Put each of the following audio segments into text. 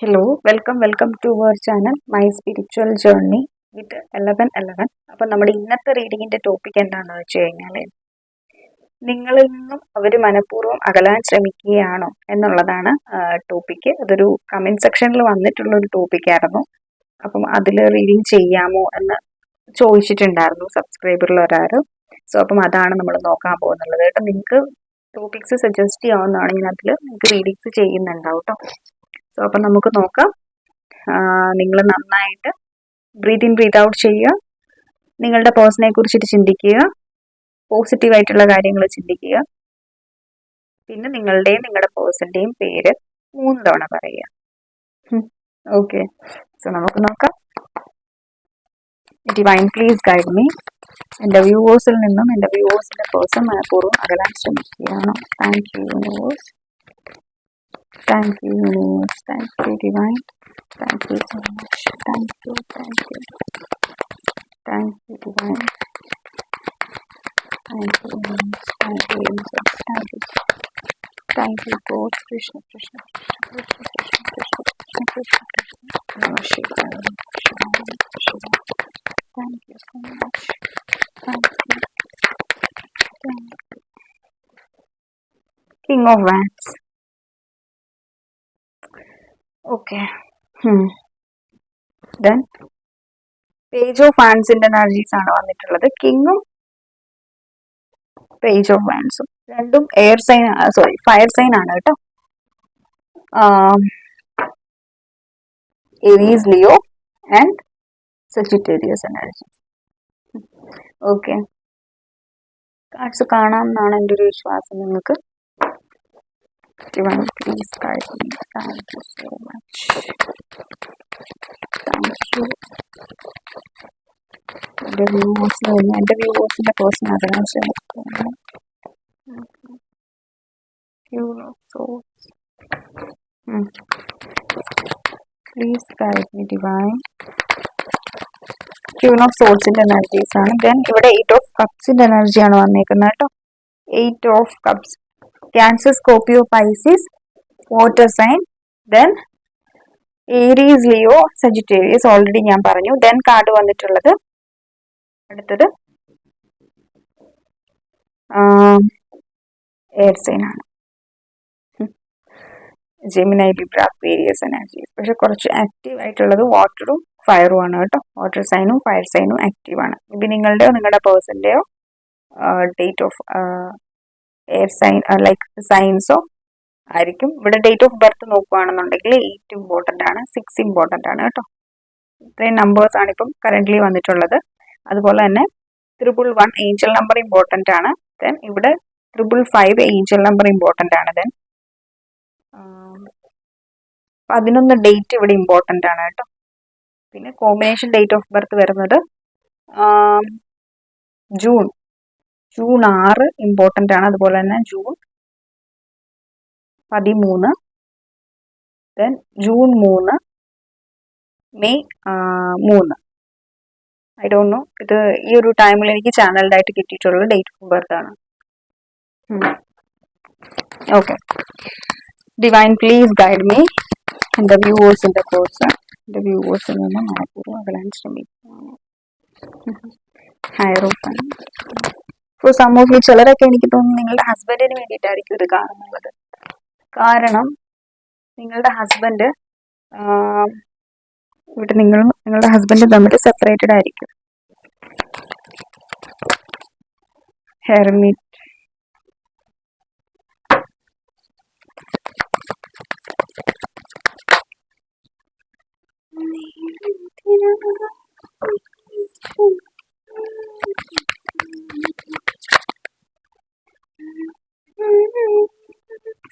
Hello, welcome to our channel My Spiritual Journey with 1111. അപ്പോൾ നമ്മുടെ ഇന്നത്തെ റീഡിങ്ങിന്റെ ടോപ്പിക് എന്താണെന്ന് വെച്ച് കഴിഞ്ഞാൽ നിങ്ങളിൽ നിന്നും അവർ മനഃപൂർവ്വം അകലാൻ ശ്രമിക്കുകയാണോ എന്നുള്ളതാണ് ടോപ്പിക്ക്. അതൊരു കമന്റ് സെക്ഷനിൽ വന്നിട്ടുള്ള ഒരു ടോപ്പിക്കായിരുന്നു. അപ്പം അതിൽ റീഡിങ് ചെയ്യാമോ എന്ന് ചോദിച്ചിട്ടുണ്ടായിരുന്നു സബ്സ്ക്രൈബറിൽ ഒരാൾ. സോ അപ്പം അതാണ് നമ്മൾ നോക്കാൻ പോകുന്നുള്ളത് കേട്ടോ. നിങ്ങൾക്ക് ടോപ്പിക്സ് സജസ്റ്റ് ചെയ്യാവുന്നതാണെങ്കിൽ അതിൽ നിങ്ങൾക്ക് റീഡിങ്സ് ചെയ്യുന്നുണ്ടാവും കേട്ടോ. സോ അപ്പം നമുക്ക് നോക്കാം. നിങ്ങൾ നന്നായിട്ട് ബ്രീത്ത് ഇൻ ബ്രീത്ത് ഔട്ട് ചെയ്യുക. നിങ്ങളുടെ പേഴ്സണെ കുറിച്ചിട്ട് ചിന്തിക്കുക. പോസിറ്റീവായിട്ടുള്ള കാര്യങ്ങൾ ചിന്തിക്കുക. പിന്നെ നിങ്ങളുടെ പേഴ്സൻ്റെയും പേര് 3 തവണ പറയുക. ഓക്കെ, സോ നമുക്ക് നോക്കാം. Divine please guide me. എൻ്റെ വ്യൂവേഴ്സിൽ നിന്നും എൻ്റെ വ്യൂവേഴ്സിൻ്റെ പേഴ്സൺ മനഃപൂർവ്വം അകലാൻ ശ്രമിക്കുകയാണോ? Thank you universe. Thank you, universe. Thank you, divine. Thank you so much. Thank you. Thank you, divine. Thank you, universe. Thank you, universe. Thank you, God. Krishna. Namah Shivaya. Thank you so much. Thank you. King of Wands. Okay. Then Page of Wands in energies ആണ് വന്നിട്ടുള്ളത്. കിങ്ങും page of വാൻസും രണ്ടും air sign, fire sign ആണ് കേട്ടോ. Aries, Leo and Sagittarius energy. Okay, cards കാണാം എന്നാണ് എൻ്റെ ഒരു വിശ്വാസം. നിങ്ങൾക്ക് Divine, please guide me. Thank you so much. Thank you. എൻ്റെ വ്യൂവേഴ്സിൻ്റെ പേഴ്സൺ അകലാൻ ശ്രമിക്കുന്നു. Please guide me, divine. Queen of Swordsന്റെ എനർജീസ് ആണ്. ദെൻ ഇവിടെ 8 of Cupsന്റെ എനർജിയാണ് വന്നേക്കുന്നത് കേട്ടോ. 8 of Cups. Cancer, Scorpio, Pisces, water sign. Then Aries, Leo, Sagittarius already ഞാൻ പറഞ്ഞു. ദെൻ കാർഡ് വന്നിട്ടുള്ളത് അടുത്തത് എയർ സൈൻ ആണ്. Gemini, Libra, Aquarius energies. പക്ഷെ കുറച്ച് ആക്റ്റീവ് ആയിട്ടുള്ളത് വാട്ടറും ഫയറും ആണ് കേട്ടോ. വാട്ടർ സൈനും ഫയർ സൈനും ആക്റ്റീവ് ആണ്. ഇത് നിങ്ങളുടെ പേഴ്സൻ്റെയോ date of air sign like സൈൻസോ ആയിരിക്കും. ഇവിടെ ഡേറ്റ് ഓഫ് ബർത്ത് നോക്കുകയാണെന്നുണ്ടെങ്കിൽ 8 ഇമ്പോർട്ടൻ്റ് ആണ്, 6 ഇമ്പോർട്ടൻ്റ് ആണ് കേട്ടോ. ഇത്രയും നമ്പേഴ്സ് ആണ് ഇപ്പം കറൻ്റ്ലി വന്നിട്ടുള്ളത്. അതുപോലെ തന്നെ 111 ഏഞ്ചൽ നമ്പർ ഇമ്പോർട്ടൻ്റ് ആണ്. ദെൻ ഇവിടെ 555 ഏഞ്ചൽ നമ്പർ ഇമ്പോർട്ടൻ്റ് ആണ്. ദെൻ 11 ഡേറ്റ് ഇവിടെ ഇമ്പോർട്ടൻ്റ് ആണ് കേട്ടോ. പിന്നെ കോമ്പിനേഷൻ ഡേറ്റ് ഓഫ് ബർത്ത് വരുന്നത് ജൂൺ 6 ഇമ്പോർട്ടൻ്റ് ആണ്. അതുപോലെ തന്നെ June 13, then June 3, May 3. I don't know, ഇത് ഈ ഒരു ടൈമിൽ എനിക്ക് ചാനൽഡായിട്ട് കിട്ടിയിട്ടുള്ള ഡേറ്റ് ഓഫ് ബർത്ത് ആണ്. Okay, divine please guide me. എൻ്റെ വ്യൂവേഴ്സിൻ്റെ പേഴ്സൺ എൻ്റെ വ്യൂവേഴ്സിൽ നിന്ന് മനഃപൂർവ്വം അകലാൻ ശ്രമിക്കുന്നു. ഹൈറോഫൻ. ഫോർ സം ഓഫ് യു, ചിലരൊക്കെ എനിക്ക് തോന്നുന്നു നിങ്ങളുടെ ഹസ്ബൻഡിന് വേണ്ടിയിട്ടായിരിക്കും ഇത് കാണുന്നത്. കാരണം നിങ്ങളുടെ ഹസ്ബൻഡ് ഇവിടെ നിങ്ങളുടെ ഹസ്ബൻഡ് തമ്മിൽ സെപ്പറേറ്റഡ് ആയിരിക്കും. Hermit.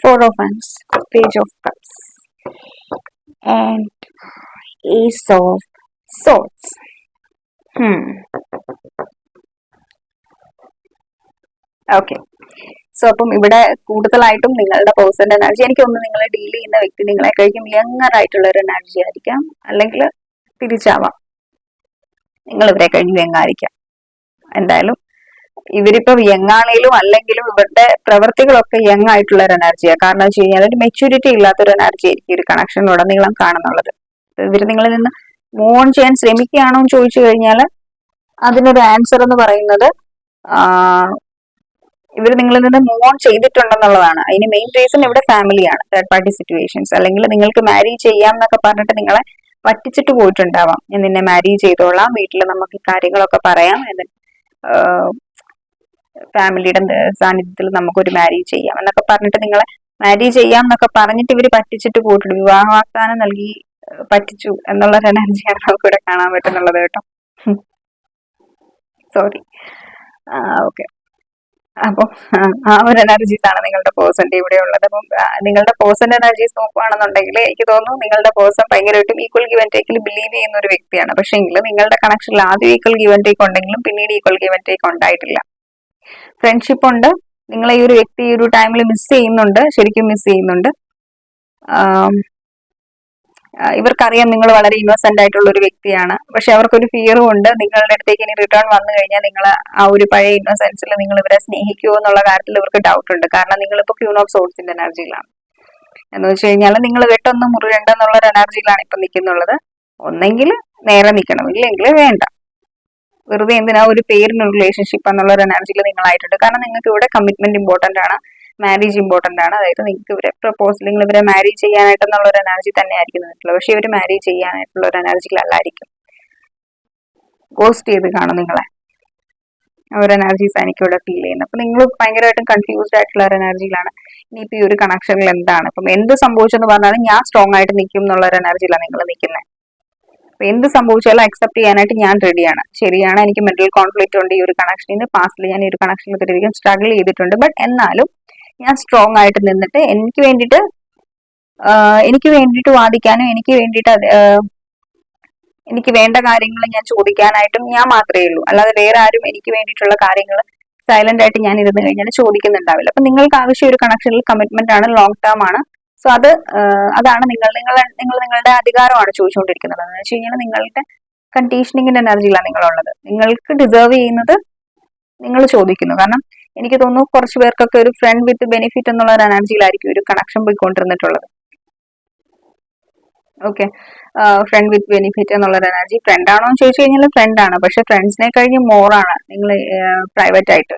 Four of Wands, Page of Cups, and Ace of Swords. Okay, so അപ്പം ഇവിടെ കൂടുതലായിട്ടും നിങ്ങളുടെ പേഴ്സൻ്റെ എനർജി, എനിക്കൊന്ന് നിങ്ങളെ ഡീൽ ചെയ്യുന്ന വ്യക്തി നിങ്ങളെ കഴിക്കും യങ്ങർ ആയിട്ടുള്ള ഒരു എനർജി ആയിരിക്കാം, അല്ലെങ്കിൽ തിരിച്ചാവാം, നിങ്ങൾ ഇവരെ കഴിഞ്ഞ് യങ്ങായിരിക്കാം. എന്തായാലും ഇവരിപ്പം യങ് ആണെങ്കിലും അല്ലെങ്കിലും ഇവരുടെ പ്രവൃത്തികളൊക്കെ യങ് ആയിട്ടുള്ള ഒരു എനർജിയാണ്. കാരണം വെച്ച് കഴിഞ്ഞാൽ ഒരു മെച്യൂരിറ്റി ഇല്ലാത്തൊരു എനർജി ആയിരിക്കും ഒരു കണക്ഷനിലുടനീളം കാണുന്നുള്ളത്. ഇവർ നിങ്ങളിൽ നിന്ന് മൂവ് ഓൺ ചെയ്യാൻ ശ്രമിക്കുകയാണോ എന്ന് ചോദിച്ചു കഴിഞ്ഞാൽ അതിനൊരു ആൻസർ എന്ന് പറയുന്നത് ഇവർ നിങ്ങളിൽ നിന്ന് മൂവ് ഓൺ ചെയ്തിട്ടുണ്ടെന്നുള്ളതാണ്. അതിന് മെയിൻ റീസൺ ഇവിടെ ഫാമിലിയാണ്, തേർഡ് പാർട്ടി സിറ്റുവേഷൻസ്. അല്ലെങ്കിൽ നിങ്ങൾക്ക് മാരി ചെയ്യാം എന്നൊക്കെ പറഞ്ഞിട്ട് നിങ്ങളെ പറ്റിച്ചിട്ട് പോയിട്ടുണ്ടാവാം. ഞാൻ നിന്നെ മാരി ചെയ്തോളാം, വീട്ടിൽ നമുക്ക് കാര്യങ്ങളൊക്കെ പറയാം, എന്നിട്ട് ഫാമിലിയുടെ സാന്നിധ്യത്തിൽ നമുക്കൊരു മാരേജ് ചെയ്യാം എന്നൊക്കെ പറഞ്ഞിട്ട് നിങ്ങളെ മാരേജ് ചെയ്യാം എന്നൊക്കെ പറഞ്ഞിട്ട് ഇവര് പറ്റിച്ചിട്ട് പോയിട്ടുണ്ട്. വിവാഹ വാഗ്ദാനം നൽകി പറ്റിച്ചു എന്നുള്ള ഒരു എനർജിയാണ് നമുക്ക് ഇവിടെ കാണാൻ പറ്റുന്നുള്ളത് കേട്ടോ. സോറി. ഓക്കെ. അപ്പം ആ ഒരു എനർജീസ് ആണ് നിങ്ങളുടെ പേഴ്സന്റെ ഇവിടെ ഉള്ളത്. അപ്പം നിങ്ങളുടെ പേഴ്സന്റെ എനർജീസ് നോക്കുകയാണെന്നുണ്ടെങ്കിൽ എനിക്ക് തോന്നുന്നു നിങ്ങളുടെ പേഴ്സൺ ഭയങ്കരമായിട്ടും ഈക്വൽ ഗിവ് ആൻഡ് ടേക്കിൽ ബിലീവ് ചെയ്യുന്ന ഒരു വ്യക്തിയാണ്. പക്ഷേ എങ്കിൽ നിങ്ങളുടെ കണക്ഷനിൽ ആദ്യം ഈക്വൽ ഗിവ് ആൻഡ് ടേക്ക് ഉണ്ടെങ്കിലും പിന്നീട് ഈക്വൽ ഗിവ് ആൻഡ് ടേക്ക് ഉണ്ടായിട്ടില്ല. ഫ്രണ്ട്ഷിപ്പ് ഉണ്ട്, നിങ്ങളെ ഈ ഒരു വ്യക്തി ഈ ഒരു ടൈമിൽ മിസ് ചെയ്യുന്നുണ്ട്, ശരിക്കും മിസ് ചെയ്യുന്നുണ്ട്. ഇവർക്കറിയാം നിങ്ങൾ വളരെ ഇന്നോസെന്റ് ആയിട്ടുള്ള ഒരു വ്യക്തിയാണ്. പക്ഷെ അവർക്കൊരു ഫിയറും ഉണ്ട്, നിങ്ങളുടെ അടുത്തേക്ക് ഇനി റിട്ടേൺ വന്നു കഴിഞ്ഞാൽ നിങ്ങൾ ആ ഒരു പഴയ ഇന്നോസെൻസിൽ നിങ്ങൾ ഇവരെ സ്നേഹിക്കുമോ എന്നുള്ള കാര്യത്തിൽ ഇവർക്ക് ഡൗട്ട് ഉണ്ട്. കാരണം നിങ്ങളിപ്പോൾ ക്യൂൺ ഓഫ് സോൾസിന്റെ എനർജിയിലാണ്. എന്ന് വെച്ച് കഴിഞ്ഞാൽ നിങ്ങൾ വെട്ടൊന്നും മുറിയണ്ടെന്നുള്ള ഒരു എനർജിയിലാണ് ഇപ്പൊ നിൽക്കുന്നുള്ളത്. ഒന്നെങ്കിൽ നേരെ നിൽക്കണം, ഇല്ലെങ്കിൽ വേണ്ട. വെറുതെ എന്തിനാ ഒരു പേരിന് റിലേഷൻഷിപ്പ് എന്നുള്ള ഒരു എനർജിയിൽ നിങ്ങളായിട്ടുണ്ട്. കാരണം നിങ്ങൾക്ക് ഇവിടെ കമ്മിറ്റ്മെന്റ് ഇമ്പോർട്ടന്റ് ആണ്, മാരേജ് ഇമ്പോർട്ടന്റ് ആണ്. അതായത് നിങ്ങൾക്ക് ഇവരെ പ്രപ്പോസലിംഗ് ഇവരെ മാരേജ് ചെയ്യാനായിട്ടെന്നുള്ള ഒരു എനർജി തന്നെ ആയിരിക്കും നിന്നിട്ടുള്ളത്. പക്ഷെ ഇവർ മാരേജ് ചെയ്യാനായിട്ടുള്ള ഒരു എനർജിയിലല്ലായിരിക്കും, ഗോസ്റ്റ് ചെയ്ത് കാണും നിങ്ങളെ. ഒരു എനർജീസ് എനിക്ക് ഇവിടെ ഫീൽ ചെയ്യുന്നത്. അപ്പൊ നിങ്ങൾ ഭയങ്കരമായിട്ടും കൺഫ്യൂസ്ഡ് ആയിട്ടുള്ള ഒരു എനർജിയിലാണ്. ഇനിയിപ്പോ ഈ ഒരു കണക്ഷനിൽ എന്താണ്, ഇപ്പം എന്ത് സംഭവിച്ചെന്ന് പറഞ്ഞാലും ഞാൻ സ്ട്രോങ് ആയിട്ട് നിൽക്കും എന്നുള്ള ഒരു എനർജിയിലാണ് നിങ്ങൾ നിൽക്കുന്നത്. അപ്പൊ എന്ത് സംഭവിച്ചാലും അക്സെപ്റ്റ് ചെയ്യാനായിട്ട് ഞാൻ റെഡിയാണ്. ശരിയാണ്, എനിക്ക് മെന്റൽ കോൺഫ്ലിക്റ്റ് ഉണ്ട് ഈ ഒരു കണക്ഷനിൽ. പാസ്റ്റിൽ ഞാൻ ഈ ഒരു കണക്ഷനിൽ ഒത്തിരിക്കും സ്ട്രഗിൾ ചെയ്തിട്ടുണ്ട്. ബട്ട് എന്നാലും ഞാൻ സ്ട്രോങ് ആയിട്ട് നിന്നിട്ട് എനിക്ക് വേണ്ടിയിട്ട് വാദിക്കാനും എനിക്ക് വേണ്ട കാര്യങ്ങൾ ഞാൻ ചോദിക്കാനായിട്ടും ഞാൻ മാത്രമേ ഉള്ളൂ. അല്ലാതെ വേറെ ആരും എനിക്ക് വേണ്ടിയിട്ടുള്ള കാര്യങ്ങൾ സൈലന്റ് ആയിട്ട് ഞാൻ ഇരുന്ന് കഴിഞ്ഞാൽ ചോദിക്കുന്നുണ്ടാവില്ല. അപ്പൊ നിങ്ങൾക്ക് ആവശ്യം ഒരു കണക്ഷനിൽ കമ്മിറ്റ്മെന്റ് ആണ്, ലോങ് ടേം ആണ്. സോ അതാണ് നിങ്ങളുടെ അധികാരമാണ് ചോദിച്ചുകൊണ്ടിരിക്കുന്നത്. എന്ന് വെച്ച് കഴിഞ്ഞാൽ നിങ്ങളുടെ കണ്ടീഷനിങ്ങിന്റെ എനർജിയിലാണ് നിങ്ങളുള്ളത്. നിങ്ങൾക്ക് ഡിസേർവ് ചെയ്യുന്നത് നിങ്ങൾ ചോദിക്കുന്നു. കാരണം എനിക്ക് തോന്നുന്നു കുറച്ച് പേർക്കൊക്കെ ഒരു ഫ്രണ്ട് വിത്ത് ബെനിഫിറ്റ് എന്നുള്ള ഒരു എനർജിയിലായിരിക്കും ഒരു കണക്ഷൻ പോയിക്കൊണ്ടിരുന്നിട്ടുള്ളത്. ഓക്കെ, ഫ്രണ്ട് വിത്ത് ബെനിഫിറ്റ് എന്നുള്ള ഒരു എനർജി. ഫ്രണ്ട് ആണോ എന്ന് ചോദിച്ചു കഴിഞ്ഞാൽ ഫ്രണ്ട് ആണ്. പക്ഷെ ഫ്രണ്ട്സിനെ കഴിഞ്ഞ് മോറാണ് നിങ്ങൾ പ്രൈവറ്റ് ആയിട്ട്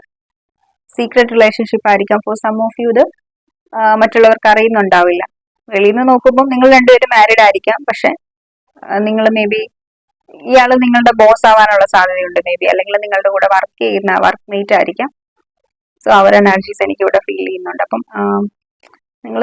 സീക്രട്ട് റിലേഷൻഷിപ്പ് ആയിരിക്കാം. ഫോർ സം ഓഫ് യു ഇത് മറ്റുള്ളവർക്ക് അറിയുന്നുണ്ടാവില്ല. വെളിയിൽ നിന്ന് നോക്കുമ്പോൾ നിങ്ങൾ രണ്ടുപേരും മാരീഡ് ആയിരിക്കാം. പക്ഷെ നിങ്ങൾ മേ ബി ഇയാള് നിങ്ങളുടെ ബോസ് ആവാനുള്ള സാധ്യതയുണ്ട് മേ ബി, അല്ലെങ്കിൽ നിങ്ങളുടെ കൂടെ വർക്ക് ചെയ്യുന്ന വർക്ക് മേറ്റ് ആയിരിക്കാം. സോ അവർ എനർജീസ് എനിക്ക് ഇവിടെ ഫീൽ ചെയ്യുന്നുണ്ട്. അപ്പം നിങ്ങൾ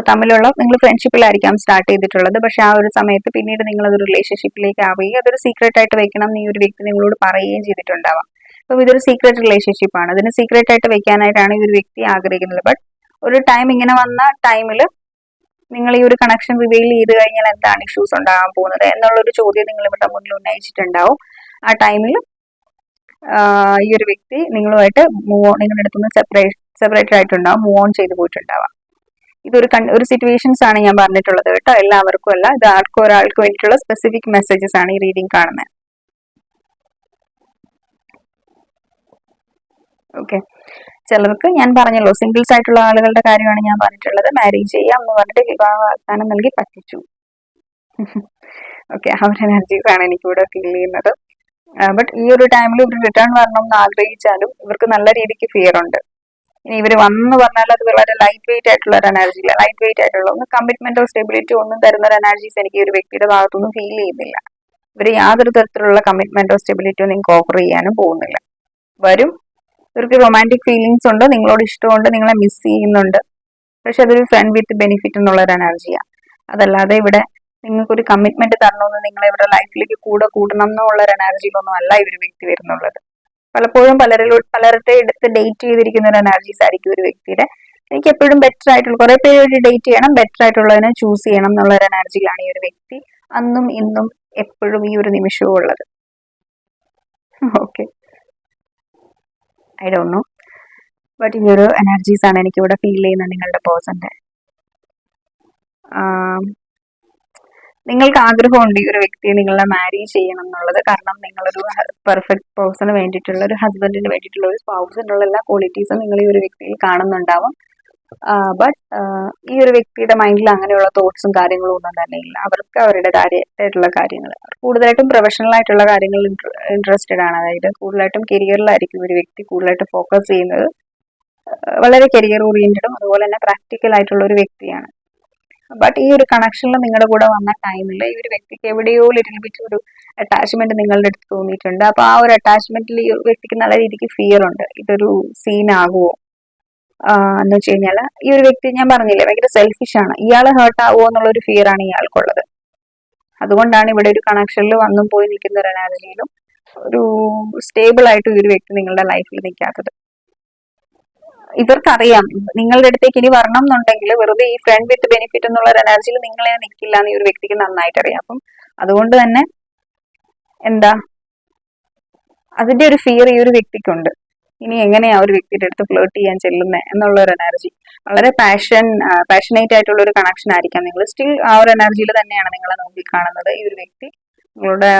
ഫ്രണ്ട്ഷിപ്പിലായിരിക്കാം സ്റ്റാർട്ട് ചെയ്തിട്ടുള്ളത്. പക്ഷെ ആ ഒരു സമയത്ത് പിന്നീട് നിങ്ങൾ അതൊരു റിലേഷൻഷിപ്പിലേക്ക് ആവുകയും അതൊരു സീക്രട്ട് ആയിട്ട് വെക്കണം എന്ന് ഈ ഒരു വ്യക്തി നിങ്ങളോട് പറയുകയും ചെയ്തിട്ടുണ്ടാവാം. അപ്പം ഇതൊരു സീക്രട്ട് റിലേഷൻഷിപ്പ് ആണ്. അതിന് സീക്രട്ട് ആയിട്ട് വെക്കാനായിട്ടാണ് ഈ ഒരു വ്യക്തി ആഗ്രഹിക്കുന്നത്. ബട്ട് ഒരു ടൈം ഇങ്ങനെ വന്ന ടൈമിൽ നിങ്ങൾ ഈ ഒരു കണക്ഷൻ റിവീൽ ചെയ്ത് കഴിഞ്ഞാൽ എന്താണ് ഇഷ്യൂസ് ഉണ്ടാകാൻ പോകുന്നത് എന്നുള്ളൊരു ചോദ്യം നിങ്ങൾ ഇവിടെ മുന്നിൽ ഉന്നയിച്ചിട്ടുണ്ടാവും. ആ ടൈമിൽ ഈ ഒരു വ്യക്തി നിങ്ങളുമായിട്ട് നിങ്ങളുടെ അടുത്തുനിന്ന് സെപ്പറേറ്റഡ് ആയിട്ടുണ്ടാവും, മൂവ് ഓൺ ചെയ്ത് പോയിട്ടുണ്ടാവാം. ഇതൊരു സിറ്റുവേഷൻസ് ആണ് ഞാൻ പറഞ്ഞിട്ടുള്ളത് കേട്ടോ, എല്ലാവർക്കും അല്ല. ഇത് ഒരാൾക്ക് വേണ്ടിയിട്ടുള്ള സ്പെസിഫിക് മെസ്സേജസ് ആണ് ഈ റീഡിംഗ് കാണുന്നത്. ഓക്കെ, ചിലർക്ക് ഞാൻ പറഞ്ഞല്ലോ സിംഗിൾസ് ആയിട്ടുള്ള ആളുകളുടെ കാര്യമാണ് ഞാൻ പറഞ്ഞിട്ടുള്ളത്. മാരേജ് ചെയ്യാം എന്ന് പറഞ്ഞിട്ട് വിവാഹ വാഗ്ദാനം നൽകി പറ്റിച്ചു. ഓക്കെ, ആ ഒരു എനർജീസ് ആണ് എനിക്കിവിടെ ഫീൽ ചെയ്യുന്നത്. ബട്ട് ഈ ഒരു ടൈമിൽ ഇവർ റിട്ടേൺ വരണം എന്ന് ആഗ്രഹിച്ചാലും ഇവർക്ക് നല്ല രീതിക്ക് ഫിയർ ഉണ്ട്. ഇനി ഇവർ വന്നു പറഞ്ഞാൽ അത് വളരെ ലൈറ്റ് വെയിറ്റ് ആയിട്ടുള്ള ഒരു എനർജിയില്ല. ലൈറ്റ് വെയിറ്റ് ആയിട്ടുള്ള ഒന്ന് കമ്മിറ്റ്മെന്റോ സ്റ്റെബിലിറ്റി ഒന്നും തരുന്ന ഒരു എനർജീസ് എനിക്ക് ഒരു വ്യക്തിയുടെ ഭാഗത്തൊന്നും ഫീൽ ചെയ്യുന്നില്ല. ഇവർ യാതൊരു തരത്തിലുള്ള കമ്മിറ്റ്മെന്റോ സ്റ്റെബിലിറ്റിയോ നിങ്ങൾക്ക് ഓഫർ ചെയ്യാനും പോകുന്നില്ല. വരും, ഇവർക്ക് റൊമാൻറ്റിക് ഫീലിങ്സ് ഉണ്ട്, നിങ്ങളോട് ഇഷ്ടമുണ്ട്, നിങ്ങളെ മിസ് ചെയ്യുന്നുണ്ട്. പക്ഷെ അതൊരു ഫ്രണ്ട് വിത്ത് ബെനിഫിറ്റ് എന്നുള്ള ഒരു എനർജിയാണ്. അതല്ലാതെ ഇവിടെ നിങ്ങൾക്കൊരു കമ്മിറ്റ്മെന്റ് തരണമെന്ന് നിങ്ങളെ ഇവിടെ ലൈഫിലേക്ക് കൂടണം എന്നുള്ള ഒരു എനർജിയിലൊന്നും അല്ല ഇവർ വ്യക്തി വരുന്നുള്ളത്. പലപ്പോഴും പലരുടെ അടുത്ത് ഡേറ്റ് ചെയ്തിരിക്കുന്ന ഒരു എനർജീസ് ആയിരിക്കും ഒരു വ്യക്തിയുടെ. എനിക്ക് എപ്പോഴും ബെറ്റർ ആയിട്ടുള്ള കുറെ പേര് ഡേറ്റ് ചെയ്യണം, ബെറ്റർ ആയിട്ടുള്ളതിനെ ചൂസ് ചെയ്യണം എന്നുള്ള ഒരു എനർജിയിലാണ് ഈ ഒരു വ്യക്തി അന്നും ഇന്നും എപ്പോഴും ഈ ഒരു നിമിഷവും ഉള്ളത്. Okay, I don't know, but ഈ ഒരു എനർജീസ് ആണ് എനിക്കിവിടെ ഫീൽ ചെയ്യുന്നത് നിങ്ങളുടെ പേഴ്സന്റെ. നിങ്ങൾക്ക് ആഗ്രഹമുണ്ട് ഈ ഒരു വ്യക്തിയെ നിങ്ങളെ മാരി ചെയ്യണം എന്നുള്ളത്. കാരണം നിങ്ങളൊരു പെർഫെക്റ്റ് പേഴ്സണ് വേണ്ടിയിട്ടുള്ള, ഒരു ഹസ്ബൻഡിന് വേണ്ടിയിട്ടുള്ള, ഒരു സ്പൗസിനുള്ള എല്ലാ ക്വാളിറ്റീസും നിങ്ങൾ ഈ ഒരു വ്യക്തിയിൽ കാണുന്നുണ്ടാവും. ബട്ട് ഈ ഒരു വ്യക്തിയുടെ മൈൻഡിൽ അങ്ങനെയുള്ള തോട്ട്സും കാര്യങ്ങളും ഒന്നും തന്നെ ഇല്ല. അവർക്ക് അവരുടെ കാര്യമായിട്ടുള്ള കാര്യങ്ങൾ, കൂടുതലായിട്ടും പ്രൊഫഷണൽ ആയിട്ടുള്ള കാര്യങ്ങളിൽ ഇൻട്രസ്റ്റഡ് ആണ്. അതായത് കൂടുതലായിട്ടും കരിയറിലായിരിക്കും ഒരു വ്യക്തി കൂടുതലായിട്ട് ഫോക്കസ് ചെയ്യുന്നത്. വളരെ കരിയർ ഓറിയന്റഡും അതുപോലെ തന്നെ പ്രാക്ടിക്കൽ ആയിട്ടുള്ള ഒരു വ്യക്തിയാണ്. ബട്ട് ഈ ഒരു കണക്ഷനിൽ നിങ്ങളുടെ കൂടെ വന്ന ടൈമിൽ ഈ ഒരു വ്യക്തിക്ക് എവിടെയോ ലിറ്റിൽ ബിറ്റ് ഒരു അറ്റാച്ച്മെന്റ് നിങ്ങളുടെ അടുത്ത് തോന്നിയിട്ടുണ്ട്. അപ്പൊ ആ ഒരു അറ്റാച്ച്മെന്റിൽ ഈ ഒരു വ്യക്തിക്ക് നല്ല രീതിക്ക് ഫിയർ ഉണ്ട്, ഇതൊരു സീൻ ആകുമോ എന്ന് വെച്ച് കഴിഞ്ഞാൽ ഈ ഒരു വ്യക്തി, ഞാൻ പറഞ്ഞില്ലേ, ഭയങ്കര സെൽഫിഷ് ആണ്. ഇയാൾ ഹേർട്ട് ആവുമോ എന്നുള്ളൊരു ഫിയർ ആണ് ഇയാൾക്കുള്ളത്. അതുകൊണ്ടാണ് ഇവിടെ ഒരു കണക്ഷനിൽ വന്നും പോയി നിൽക്കുന്ന ഒരു എനർജിയിലും ഒരു സ്റ്റേബിൾ ആയിട്ട് ഈ ഒരു വ്യക്തി നിങ്ങളുടെ ലൈഫിൽ നിൽക്കാത്തത്. ഇവർക്കറിയാം നിങ്ങളുടെ അടുത്തേക്ക് ഇനി വരണം എന്നുണ്ടെങ്കിൽ വെറുതെ ഈ ഫ്രണ്ട് വിത്ത് ബെനിഫിറ്റ് എന്നുള്ള ഒരു എനർജിയിൽ നിങ്ങളെ നിൽക്കില്ല എന്ന് ഈ ഒരു വ്യക്തിക്ക് നന്നായിട്ട് അറിയാം. അപ്പം അതുകൊണ്ട് തന്നെ എന്താ, അതിന്റെ ഒരു ഫിയർ ഈ ഒരു വ്യക്തിക്കുണ്ട്. ഇനി എങ്ങനെയാ ഒരു വ്യക്തിയുടെ അടുത്ത് ഫ്ലേർട്ട് ചെയ്യാൻ ചെല്ലുന്നത് എന്നുള്ള ഒരു എനർജി. വളരെ പാഷനേറ്റ് ആയിട്ടുള്ള ഒരു കണക്ഷൻ ആയിരിക്കാം. നിങ്ങൾ സ്റ്റിൽ ആ ഒരു എനർജിയിൽ തന്നെയാണ് നിങ്ങളെ നോക്കി കാണുന്നത്. ഈ ഒരു വ്യക്തി നിങ്ങളുടെ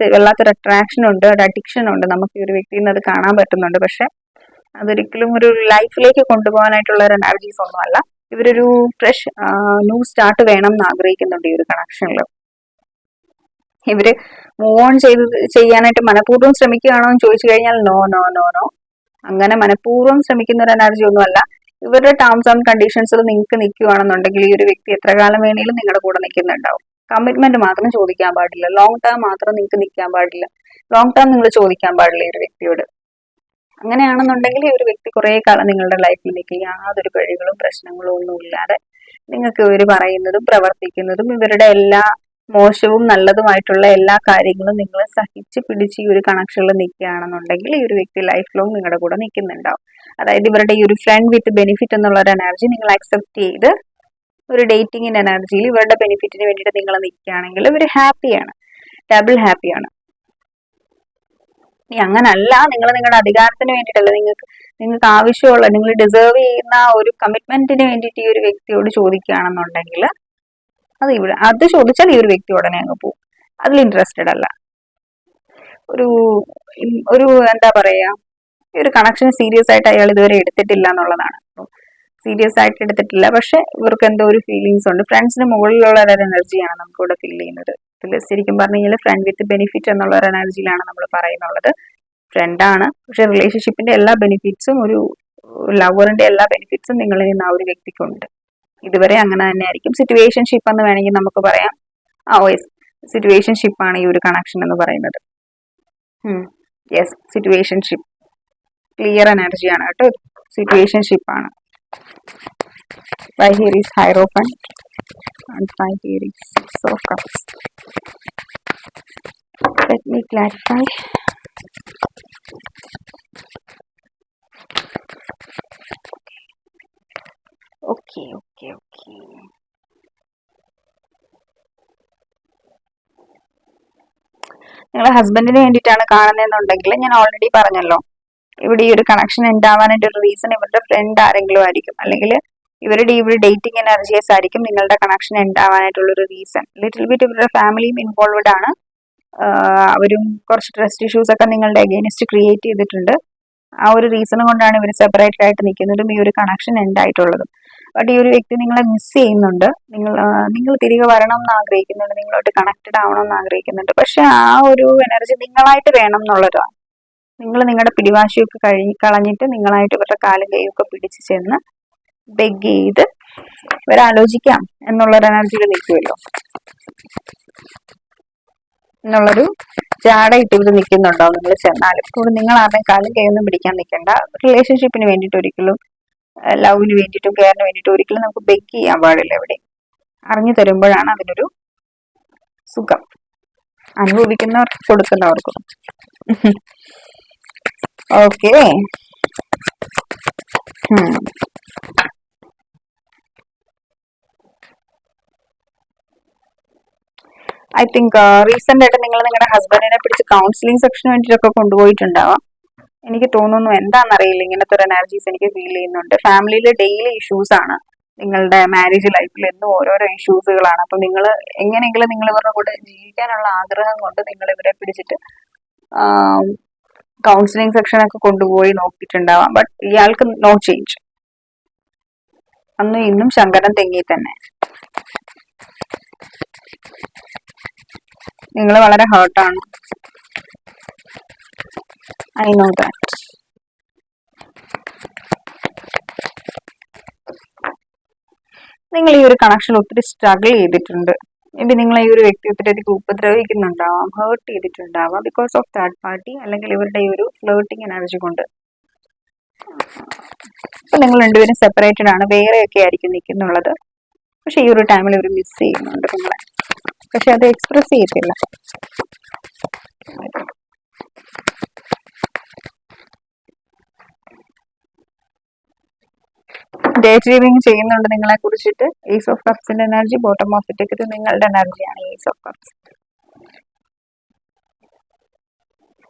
വല്ലാത്തൊരു അട്രാക്ഷൻ ഉണ്ട്, ഒരു അഡിക്ഷൻ ഉണ്ട്. നമുക്ക് ഈ ഒരു വ്യക്തിയിൽ നിന്ന് അത് കാണാൻ പറ്റുന്നുണ്ട്. പക്ഷെ അതൊരിക്കലും ഒരു ലൈഫിലേക്ക് കൊണ്ടുപോകാനായിട്ടുള്ള ഒരു എനർജീസ് ഒന്നുമല്ല. ഇവരൊരു ഫ്രഷ് ന്യൂ സ്റ്റാർട്ട് വേണം എന്ന് ആഗ്രഹിക്കുന്നുണ്ട് ഈ ഒരു കണക്ഷനിൽ. ഇവര് മൂവ് ഓൺ ചെയ്യാനായിട്ട് മനഃപൂർവ്വം ശ്രമിക്കുകയാണോ എന്ന് ചോദിച്ചു കഴിഞ്ഞാൽ നോ നോ നോ നോ. അങ്ങനെ മനഃപൂർവ്വം ശ്രമിക്കുന്ന ഒരു എനർജി ഒന്നുമല്ല. ഇവരുടെ ടേംസ് ആൻഡ് കണ്ടീഷൻസിൽ നിങ്ങൾക്ക് നിൽക്കുകയാണെന്നുണ്ടെങ്കിൽ ഈ ഒരു വ്യക്തി എത്ര കാലം വേണേലും നിങ്ങളുടെ കൂടെ നിൽക്കുന്നുണ്ടാവും. കമ്മിറ്റ്മെന്റ് മാത്രം ചോദിക്കാൻ പാടില്ല, ലോങ് ടേം മാത്രം നിങ്ങൾക്ക് നിൽക്കാൻ പാടില്ല, ലോങ് ടേം നിങ്ങൾ ചോദിക്കാൻ പാടില്ല ഈ ഒരു വ്യക്തിയോട്. അങ്ങനെയാണെന്നുണ്ടെങ്കിൽ ഈ ഒരു വ്യക്തി കുറെ കാലം നിങ്ങളുടെ ലൈഫിൽ നിൽക്കുക, യാതൊരു കഴിവുകളും പ്രശ്നങ്ങളും ഒന്നും ഇല്ലാതെ നിങ്ങൾക്ക് ഇവർ പറയുന്നതും പ്രവർത്തിക്കുന്നതും ഇവരുടെ എല്ലാ മോശവും നല്ലതുമായിട്ടുള്ള എല്ലാ കാര്യങ്ങളും നിങ്ങൾ സഹിച്ച് പിടിച്ച് ഈ ഒരു കണക്ഷനിൽ നിൽക്കുകയാണെന്നുണ്ടെങ്കിൽ ഈ ഒരു വ്യക്തി ലൈഫ് ലോങ് നിങ്ങളുടെ കൂടെ നിൽക്കുന്നുണ്ടാവും. അതായത് ഇവരുടെ ഈ ഒരു ഫ്രണ്ട് വിത്ത് ബെനിഫിറ്റ് എന്നുള്ള ഒരു എനർജി നിങ്ങൾ അക്സെപ്റ്റ് ചെയ്ത് ഒരു ഡേറ്റിംഗിന്റെ എനർജിയിൽ ഇവരുടെ ബെനിഫിറ്റിന് വേണ്ടിയിട്ട് നിങ്ങൾ നിൽക്കുകയാണെങ്കിൽ ഇവർ ഹാപ്പിയാണ്, ഡബിൾ ഹാപ്പിയാണ്. ഇനി അങ്ങനല്ല, നിങ്ങൾ നിങ്ങളുടെ അധികാരത്തിന് വേണ്ടിയിട്ടല്ല, നിങ്ങൾക്ക് ആവശ്യമുള്ള, നിങ്ങൾ ഡിസേർവ് ചെയ്യുന്ന ഒരു കമ്മിറ്റ്മെന്റിന് വേണ്ടിയിട്ട് ഈ ഒരു വ്യക്തിയോട് ചോദിക്കുകയാണെന്നുണ്ടെങ്കിൽ അത് ചോദിച്ചാൽ ഈ ഒരു വ്യക്തി ഉടനെ അങ്ങ് പോകും. അതിൽ ഇൻട്രസ്റ്റഡ് അല്ല. ഒരു എന്താ പറയാ, ഈ ഒരു കണക്ഷൻ സീരിയസ് ആയിട്ട് അയാൾ ഇതുവരെ എടുത്തിട്ടില്ല എന്നുള്ളതാണ്. സീരിയസ് ആയിട്ട് എടുത്തിട്ടില്ല, പക്ഷെ ഇവർക്ക് എന്തോ ഒരു ഫീലിങ്സ് ഉണ്ട്. ഫ്രണ്ട്സിന് മുകളിലുള്ള ഒരു എനർജിയാണ് നമുക്കിവിടെ ഫീൽ ചെയ്യുന്നത്. ഇതിൽ ശരിക്കും പറഞ്ഞു കഴിഞ്ഞാൽ ഫ്രണ്ട് വിത്ത് ബെനിഫിറ്റ് എന്നുള്ള ഒരു എനർജിയിലാണ് നമ്മൾ പറയുന്നുള്ളത്. ഫ്രണ്ടാണ്, പക്ഷെ റിലേഷൻഷിപ്പിന്റെ എല്ലാ ബെനിഫിറ്റ്സും, ഒരു ലവറിന്റെ എല്ലാ ബെനിഫിറ്റ്സും നിങ്ങളിൽ നിന്ന് ആ ഒരു വ്യക്തിക്കുണ്ട്. ഇതുവരെ അങ്ങനെ തന്നെ ആയിരിക്കും. സിറ്റുവേഷൻഷിപ്പ് എന്ന് വേണമെങ്കിൽ നമുക്ക് പറയാം. സിറ്റുവേഷൻഷിപ്പാണ് ഈ ഒരു കണക്ഷൻ എന്ന് പറയുന്നത്. യെസ്, സിറ്റുവേഷൻഷിപ്പ് ക്ലിയർ എനർജിയാണ് കേട്ടോ. സിറ്റുവേഷൻഷിപ്പാണ്. Right here is Hierophant and right here is Six of Cups. Let me clarify. Okay. നിങ്ങളെ ഹസ്ബൻഡിന് വേണ്ടിയിട്ടാണ് കാണുന്നതെന്നുണ്ടെങ്കിൽ ഞാൻ ഓൾറെഡി പറഞ്ഞല്ലോ, ഇവിടെ ഈ ഒരു കണക്ഷൻ ഉണ്ടാവാനായിട്ട് ഒരു റീസൺ ഇവരുടെ ഫ്രണ്ട് ആരെങ്കിലും ആയിരിക്കും, അല്ലെങ്കിൽ ഇവരുടെ ഡേറ്റിംഗ് എനർജീസ് ആയിരിക്കും നിങ്ങളുടെ കണക്ഷൻ ഉണ്ടാവാനായിട്ടുള്ള ഒരു റീസൺ. ലിറ്റിൽ ബിറ്റ് ഇവരുടെ ഫാമിലിയും ഇൻവോൾവഡ് ആണ്. അവരും കുറച്ച് ട്രസ്റ്റ് ഇഷ്യൂസ് ഒക്കെ നിങ്ങളുടെ അഗെയിൻസ്റ്റ് ക്രിയേറ്റ് ചെയ്തിട്ടുണ്ട്. ആ ഒരു റീസൺ കൊണ്ടാണ് ഇവർ സെപ്പറേറ്റ് ആയിട്ട് നിൽക്കുന്നതും ഈ ഒരു കണക്ഷൻ ഉണ്ടായിട്ടുള്ളതും. ബട്ട് ഈ ഒരു വ്യക്തി നിങ്ങളെ മിസ് ചെയ്യുന്നുണ്ട്. നിങ്ങൾ തിരികെ വരണം എന്ന് ആഗ്രഹിക്കുന്നുണ്ട്, നിങ്ങളോട്ട് കണക്റ്റഡ് ആവണം എന്ന് ആഗ്രഹിക്കുന്നുണ്ട്. പക്ഷെ ആ ഒരു എനർജി നിങ്ങളായിട്ട് വേണം എന്നുള്ളതാണ്. നിങ്ങൾ നിങ്ങളുടെ പിടിവാശിയൊക്കെ കളഞ്ഞിട്ട് നിങ്ങളായിട്ട് ഇവരുടെ കാലും കൈയൊക്കെ പിടിച്ച് ചെന്ന് ബെഗ് ചെയ്ത് ഇവരാലോചിക്കാം എന്നുള്ളൊരു എനർജിയിൽ നിൽക്കുമല്ലോ എന്നുള്ളൊരു ജാടയിട്ട് ഇവർ നിൽക്കുന്നുണ്ടോ നിങ്ങൾ ചെന്നാലും. കൂടെ നിങ്ങൾ ആരുടെയും കാലും കൈയൊന്നും പിടിക്കാൻ നിൽക്കണ്ട. റിലേഷൻഷിപ്പിന് വേണ്ടിയിട്ട് ഒരിക്കലും, ലവിന് വേണ്ടിയിട്ടും കെയറിന് വേണ്ടിയിട്ടും ഒരിക്കലും നമുക്ക് ബെഗ് ചെയ്യാൻ പാടില്ല. ഇവിടെ അറിഞ്ഞു തരുമ്പോഴാണ് അതിനൊരു സുഖം, അനുഭവിക്കുന്നവർക്ക് കൊടുക്കുന്നവർക്കും. ഓക്കെ. ഐ തിങ്ക് റീസെന്റ് ആയിട്ട് നിങ്ങൾ നിങ്ങളുടെ ഹസ്ബൻഡിനെ പിടിച്ച് കൗൺസിലിംഗ് സെക്ഷന് വേണ്ടിയിട്ടൊക്കെ കൊണ്ടുപോയിട്ടുണ്ടാവാം. എനിക്ക് തോന്നുന്നു, എന്താണെന്നറിയില്ല, ഇങ്ങനത്തെ ഒരു എനർജീസ് എനിക്ക് ഫീൽ ചെയ്യുന്നുണ്ട്. ഫാമിലിയിൽ ഡെയിലി ഇഷ്യൂസ് ആണ്. നിങ്ങളുടെ മാരേജ് ലൈഫിൽ എന്നും ഓരോരോ ഇഷ്യൂസുകളാണ്. അപ്പം നിങ്ങൾ എങ്ങനെയെങ്കിലും നിങ്ങൾ ഇവരുടെ കൂടെ ജീവിക്കാനുള്ള ആഗ്രഹം കൊണ്ട് നിങ്ങൾ ഇവരെ പിടിച്ചിട്ട് കൗൺസിലിംഗ് സെക്ഷനൊക്കെ കൊണ്ടുപോയി നോക്കിയിട്ടുണ്ടാവാം. ബട്ട് ഇയാൾക്ക് നോ ചേഞ്ച്. അന്നും ഇന്നും ശങ്കരൻ തെങ്ങി തന്നെ. നിങ്ങൾ വളരെ ഹേർട്ടാണ്. I know that. നിങ്ങൾ ഈ ഒരു കണക്ഷൻ ഒത്തിരി സ്ട്രഗിൾ ചെയ്തിട്ടുണ്ട്. മേ ബി നിങ്ങൾ ഈ ഒരു വ്യക്തി ഒത്തിരി അധികം ഉപദ്രവിക്കുന്നുണ്ടാവാം, ഹേർട്ട് ചെയ്തിട്ടുണ്ടാവാം ബിക്കോസ് ഓഫ് തേർഡ് പാർട്ടി, അല്ലെങ്കിൽ ഇവരുടെ ഈ ഒരു ഫ്ലേർട്ടിങ് എനർജി കൊണ്ട്. അപ്പൊ നിങ്ങൾ രണ്ടുപേരും സെപ്പറേറ്റഡ് ആണ്, വേറെയൊക്കെ ആയിരിക്കും നിൽക്കുന്നുള്ളത്. പക്ഷെ ഈ ഒരു ടൈമിൽ ഇവർ മിസ് ചെയ്യുന്നുണ്ട് നിങ്ങളെ. പക്ഷെ അത് എക്സ്പ്രസ് ചെയ്യത്തില്ല. ഡേ ഡ്രീമിങ് ചെയ്യുന്നുണ്ട് നിങ്ങളെ കുറിച്ചിട്ട്. ഏസ് ഓഫ് കപ്സിന്റെ എനർജി, ബോട്ടം ഓഫ് ദി ഡെക്ക് നിങ്ങളുടെ എനർജിയാണ് ഏസ് ഓഫ് കപ്സ്.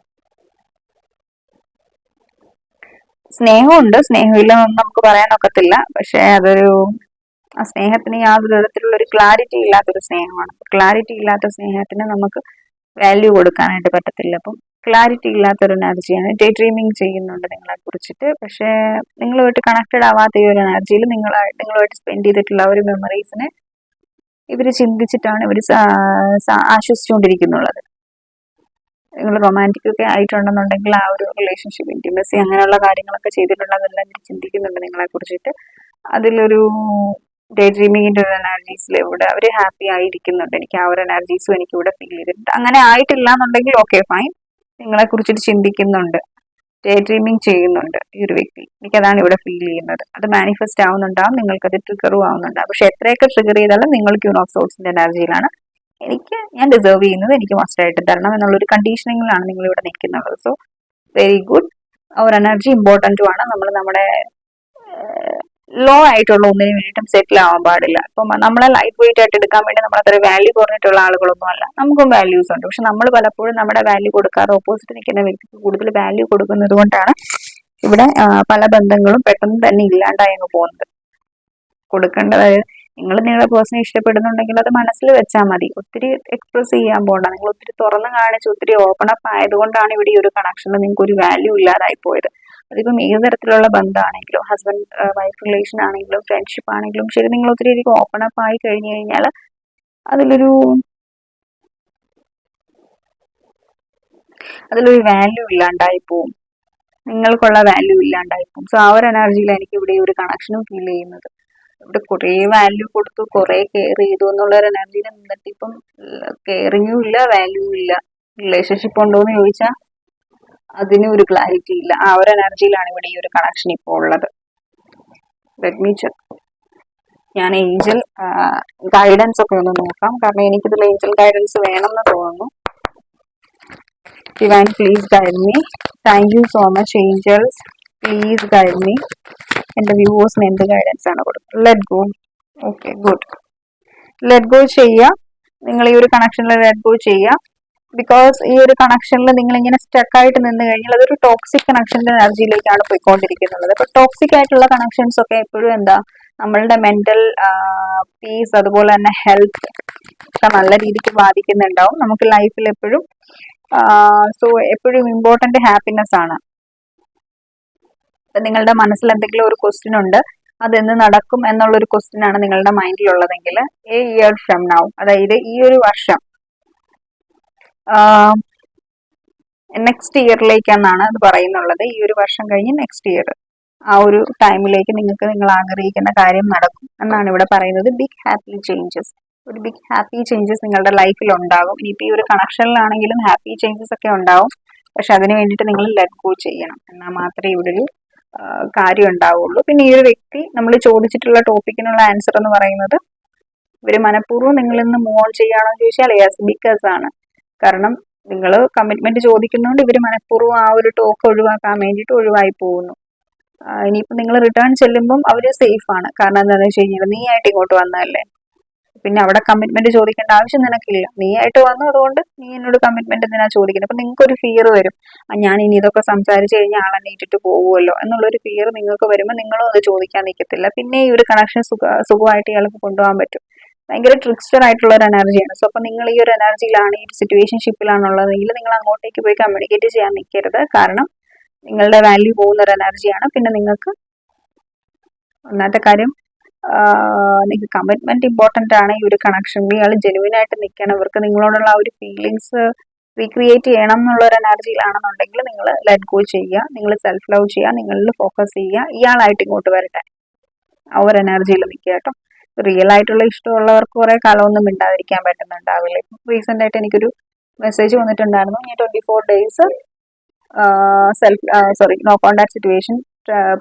സ്നേഹമുണ്ട്, സ്നേഹമില്ലെന്നൊന്നും നമുക്ക് പറയാനൊക്കത്തില്ല. പക്ഷെ അതൊരു ആ സ്നേഹത്തിന് യാതൊരു തരത്തിലുള്ള ഒരു ക്ലാരിറ്റി ഇല്ലാത്തൊരു സ്നേഹമാണ്. ക്ലാരിറ്റി ഇല്ലാത്ത സ്നേഹത്തിന് നമുക്ക് വാല്യൂ കൊടുക്കാനായിട്ട് പറ്റത്തില്ല. അപ്പം ക്ലാരിറ്റി ഇല്ലാത്തൊരു എനർജിയാണ്. ഡേ ഡ്രീമിങ് ചെയ്യുന്നുണ്ട് നിങ്ങളെ കുറിച്ചിട്ട്. പക്ഷേ നിങ്ങളുമായിട്ട് കണക്റ്റഡ് ആവാത്ത ഈ ഒരു എനർജിയിൽ നിങ്ങളുമായിട്ട് സ്പെൻഡ് ചെയ്തിട്ടുള്ള ഒരു മെമ്മറീസിനെ ഇവർ ചിന്തിച്ചിട്ടാണ് ഇവർ ആശ്വസിച്ചുകൊണ്ടിരിക്കുന്നുള്ളത്. നിങ്ങൾ റൊമാൻറ്റിക് ഒക്കെ ആയിട്ടുണ്ടെന്നുണ്ടെങ്കിൽ ആ ഒരു റിലേഷൻഷിപ്പ്, ഇന്റിമസി, അങ്ങനെയുള്ള കാര്യങ്ങളൊക്കെ ചെയ്തിട്ടുള്ളതെല്ലാം ഇവർ ചിന്തിക്കുന്നുണ്ട് നിങ്ങളെ കുറിച്ചിട്ട്. അതിലൊരു ഡേ ഡ്രീമിങ്ങിന്റെ ഒരു എനർജീസിൽ ഇവിടെ അവർ ഹാപ്പി ആയിരിക്കുന്നുണ്ട്. എനിക്ക് ആ ഒരു എനർജീസും എനിക്ക് ഇവിടെ ഫീൽ ചെയ്തിട്ടുണ്ട്. അങ്ങനെ ആയിട്ടില്ല എന്നുണ്ടെങ്കിൽ ഓക്കെ ഫൈൻ, നിങ്ങളെ കുറിച്ചിട്ട് ചിന്തിക്കുന്നുണ്ട്, ഡേ ഡ്രീമിങ് ചെയ്യുന്നുണ്ട് ഈ ഒരു വ്യക്തി. എനിക്കതാണ് ഇവിടെ ഫീൽ ചെയ്യുന്നത്. അത് മാനിഫെസ്റ്റ് ആവുന്നുണ്ടാവും, നിങ്ങൾക്കത് ട്രിഗറും ആവുന്നുണ്ടാവും. പക്ഷെ എത്രയൊക്കെ ട്രിഗർ ചെയ്താലും നിങ്ങൾ ക്യൂൺ ഓഫ് സോൾസിന്റെ എനർജിയിലാണ്. ഞാൻ ഡിസേർവ് ചെയ്യുന്നത് എനിക്ക് മസ്റ്റായിട്ട് തരണം എന്നുള്ളൊരു കണ്ടീഷനിങ്ങിലാണ് നിങ്ങൾ ഇവിടെ നിൽക്കുന്നത്. So very good. ആ ഒരു എനർജി ഇമ്പോർട്ടൻറ്റും ആണ്. നമ്മൾ നമ്മുടെ ലോ ആയിട്ടുള്ള ഒന്നിനു വേണ്ടിയിട്ടും സെറ്റിൽ ആവാൻ പാടില്ല. അപ്പം നമ്മളെ ലൈറ്റ് വെയിറ്റ് ആയിട്ട് എടുക്കാൻ വേണ്ടി നമ്മൾ അത്ര വാല്യൂ കുറഞ്ഞിട്ടുള്ള ആളുകളൊന്നും അല്ല. നമുക്കും വാല്യൂസ് ഉണ്ട്. പക്ഷെ നമ്മൾ പലപ്പോഴും നമ്മുടെ വാല്യൂ കൊടുക്കാതെ ഓപ്പോസിറ്റ് നിൽക്കുന്ന വ്യക്തിക്ക് കൂടുതൽ വാല്യൂ കൊടുക്കുന്നത് കൊണ്ടാണ് ഇവിടെ പല ബന്ധങ്ങളും പെട്ടെന്ന് തന്നെ ഇല്ലാണ്ടായി അങ്ങ് പോകുന്നത്. കൊടുക്കേണ്ടത് നിങ്ങൾ നിങ്ങളുടെ പേഴ്സണെ ഇഷ്ടപ്പെടുന്നുണ്ടെങ്കിൽ അത് മനസ്സിൽ വെച്ചാൽ മതി. ഒത്തിരി എക്സ്പ്രസ് ചെയ്യാൻ പോകണ്ട. നിങ്ങൾ ഒത്തിരി തുറന്ന് കാണിച്ച് ഒത്തിരി ഓപ്പൺ അപ്പ് ആയതുകൊണ്ടാണ് ഇവിടെ ഈ ഒരു കണക്ഷനിൽ നിങ്ങൾക്ക് ഒരു വാല്യൂ ഇല്ലാതായി പോയത്. അതിപ്പം ഏത് തരത്തിലുള്ള ബന്ധമാണെങ്കിലും, ഹസ്ബൻഡ് വൈഫ് റിലേഷൻ ആണെങ്കിലും, ഫ്രണ്ട്ഷിപ്പ് ആണെങ്കിലും ശരി, നിങ്ങൾ ഒത്തിരി അധികം ഓപ്പൺ അപ്പ് ആയി കഴിഞ്ഞു കഴിഞ്ഞാൽ അതിലൊരു വാല്യൂ ഇല്ലാണ്ടായി പോവും. നിങ്ങൾക്കുള്ള വാല്യൂ ഇല്ലാണ്ടായി പോകും. സോ ആ ഒരു എനർജിയിലാണ് എനിക്ക് ഇവിടെ ഒരു കണക്ഷനും ഫീൽ ചെയ്യുന്നത്. ഇവിടെ കുറേ വാല്യൂ കൊടുത്തു, കുറേ കെയർ ചെയ്തു എന്നുള്ള ഒരു എനർജിയിൽ നിന്നിട്ട് ഇപ്പം കെയറിങ്ങും ഇല്ല, വാല്യൂ ഇല്ല. റിലേഷൻഷിപ്പ് ഉണ്ടോ എന്ന് ചോദിച്ചാൽ അതിനും ഒരു ക്ലാരിറ്റി ഇല്ല. ആ ഒരു എനർജിയിലാണ് ഇവിടെ ഈ ഒരു കണക്ഷൻ ഇപ്പോൾ ഉള്ളത്. Let me check. ഞാൻ ഏഞ്ചൽ ഗൈഡൻസ് ഒക്കെ ഒന്ന് നോക്കാം, കാരണം എനിക്കിതിൽ ഏഞ്ചൽ ഗൈഡൻസ് വേണമെന്ന് തോന്നുന്നു. Divine, please guide me. Thank you so much, angels. Please guide me. എൻ്റെ വ്യൂവേഴ്സിന് എന്ത് ഗൈഡൻസ് ആണ് കൊടുക്കുന്നത്? Let go. Okay, good. Let go ചെയ്യുക. നിങ്ങൾ ഈ ഒരു കണക്ഷനിൽ ലെറ്റ് ഗോ ചെയ്യുക. ബിക്കോസ് ഈ ഒരു കണക്ഷനിൽ നിങ്ങൾ ഇങ്ങനെ സ്റ്റക്കായിട്ട് നിന്ന് കഴിഞ്ഞാൽ അതൊരു ടോക്സിക് കണക്ഷൻ്റെ എനർജിയിലേക്കാണ് പോയിക്കൊണ്ടിരിക്കുന്നത്. അപ്പോൾ ടോക്സിക് ആയിട്ടുള്ള കണക്ഷൻസ് ഒക്കെ എപ്പോഴും എന്താ, നമ്മളുടെ മെന്റൽ പീസ്, അതുപോലെ തന്നെ ഹെൽത്ത് ഒക്കെ നല്ല രീതിക്ക് ബാധിക്കുന്നുണ്ടാവും. നമുക്ക് ലൈഫിൽ എപ്പോഴും സോ എപ്പോഴും ഇമ്പോർട്ടൻ്റ് ഹാപ്പിനെസ് ആണ്. നിങ്ങളുടെ മനസ്സിൽ എന്തെങ്കിലും ഒരു ക്വസ്റ്റ്യൻ ഉണ്ട്, അതെന്ന് നടക്കും എന്നുള്ളൊരു ക്വസ്റ്റ്യൻ ആണ് നിങ്ങളുടെ മൈൻഡിലുള്ളതെങ്കിൽ എ ഇയർ ഫ്രം നൗ, അതായത് ഈ ഒരു വർഷം നെക്സ്റ്റ് ഇയറിലേക്കെന്നാണ് അത് പറയുന്നുള്ളത്. ഈ ഒരു വർഷം കഴിഞ്ഞ് നെക്സ്റ്റ് ഇയർ ആ ഒരു ടൈമിലേക്ക് നിങ്ങൾ ആഗ്രഹിക്കുന്ന കാര്യം നടക്കും എന്നാണ് ഇവിടെ പറയുന്നത്. ബിഗ് ഹാപ്പി ചേഞ്ചസ്, ഒരു ബിഗ് ഹാപ്പി ചേഞ്ചസ് നിങ്ങളുടെ ലൈഫിൽ ഉണ്ടാകും. ഇനിയിപ്പോൾ ഈ ഒരു കണക്ഷനിലാണെങ്കിലും ഹാപ്പി ചേഞ്ചസ് ഒക്കെ ഉണ്ടാവും. പക്ഷെ അതിന് വേണ്ടിയിട്ട് നിങ്ങൾ ലെറ്റ് ഗോ ചെയ്യണം, എന്നാൽ മാത്രമേ ഇവിടെ ഒരു കാര്യം ഉണ്ടാവുള്ളൂ. പിന്നെ ഈ ഒരു വ്യക്തി നമ്മൾ ചോദിച്ചിട്ടുള്ള ടോപ്പിക്കിനുള്ള ആൻസർ എന്ന് പറയുന്നത്, ഇവർ മനഃപൂർവ്വം നിങ്ങളിൽ നിന്ന് മൂവ് ഓൺ ചെയ്യുകയാണോ എന്ന് ചോദിച്ചാൽ യെസ്, ബിക്കോസ് ആണ്. കാരണം നിങ്ങൾ കമ്മിറ്റ്മെന്റ് ചോദിക്കുന്നതുകൊണ്ട് ഇവർ മനഃപൂർവ്വം ആ ഒരു ടോക്ക് ഒഴിവാക്കാൻ വേണ്ടിയിട്ട് ഒഴിവായി പോകുന്നു. ഇനിയിപ്പോൾ നിങ്ങൾ റിട്ടേൺ ചെല്ലുമ്പം അവർ സേഫ് ആണ്. കാരണം എന്താണെന്ന് വെച്ച് കഴിഞ്ഞാൽ നീ ആയിട്ട് ഇങ്ങോട്ട് വന്നതല്ലേ, പിന്നെ അവിടെ കമ്മിറ്റ്മെന്റ് ചോദിക്കേണ്ട ആവശ്യം നിനക്കില്ല. നീ ആയിട്ട് വന്നു, അതുകൊണ്ട് നീ എന്നോട് കമ്മിറ്റ്മെന്റ് എന്തിനാ ചോദിക്കുന്നത്? അപ്പൊ നിങ്ങൾക്ക് ഒരു ഫിയർ വരും, ഞാൻ ഇനി ഇതൊക്കെ സംസാരിച്ച് കഴിഞ്ഞാൽ ആളെന്നെ ഇട്ടിട്ട് പോകുമല്ലോ എന്നുള്ളൊരു ഫിയർ നിങ്ങൾക്ക് വരുമ്പോൾ നിങ്ങളും അത് ചോദിക്കാൻ നിൽക്കത്തില്ല. പിന്നെ ഈ ഒരു കണക്ഷൻ സുഖമായിട്ട് ഇയാൾക്ക് കൊണ്ടുപോകാൻ പറ്റും. ഭയങ്കര ട്രിക്സ്റ്റർ ആയിട്ടുള്ള ഒരു എനർജിയാണ്. സോ അപ്പൊ നിങ്ങൾ ഈ ഒരു എനർജിയിലാണ്, ഈ സിറ്റുവേഷൻഷിപ്പിലാണുള്ളതെങ്കിൽ നിങ്ങൾ അങ്ങോട്ടേക്ക് പോയി കമ്മ്യൂണിക്കേറ്റ് ചെയ്യാൻ നിൽക്കരുത്. കാരണം നിങ്ങളുടെ വാല്യൂ പോകുന്ന ഒരു എനർജിയാണ്. പിന്നെ നിങ്ങൾക്ക് ഒന്നാമത്തെ കാര്യം, നിങ്ങൾക്ക് കമ്മിറ്റ്മെന്റ് ഇമ്പോർട്ടന്റ് ആണ്. ഈ ഒരു കണക്ഷനിൽ ഇയാൾ ജെനുവിൻ ആയിട്ട് നിൽക്കണം. ഇവർക്ക് നിങ്ങളോടുള്ള ആ ഒരു ഫീലിങ്സ് റീക്രിയേറ്റ് ചെയ്യണം എന്നുള്ള ഒരു എനർജിയിലാണെന്നുണ്ടെങ്കിൽ നിങ്ങൾ ലെറ്റ് ഗോ ചെയ്യുക, നിങ്ങൾ സെൽഫ് ലവ് ചെയ്യുക, നിങ്ങളിൽ ഫോക്കസ് ചെയ്യുക, ഇയാളായിട്ട് ഇങ്ങോട്ട് വരട്ടെ, ആ ഒരു എനർജിയിൽ നിൽക്കുക കേട്ടോ. റിയൽ ആയിട്ടുള്ള ഇഷ്ടമുള്ളവർക്ക് കുറെ കാലമൊന്നും മിണ്ടാതിരിക്കാൻ പറ്റുന്നുണ്ടാവില്ല. റീസെന്റ് ആയിട്ട് എനിക്കൊരു മെസ്സേജ് വന്നിട്ടുണ്ടായിരുന്നു, ഞാൻ 24 days no contact situation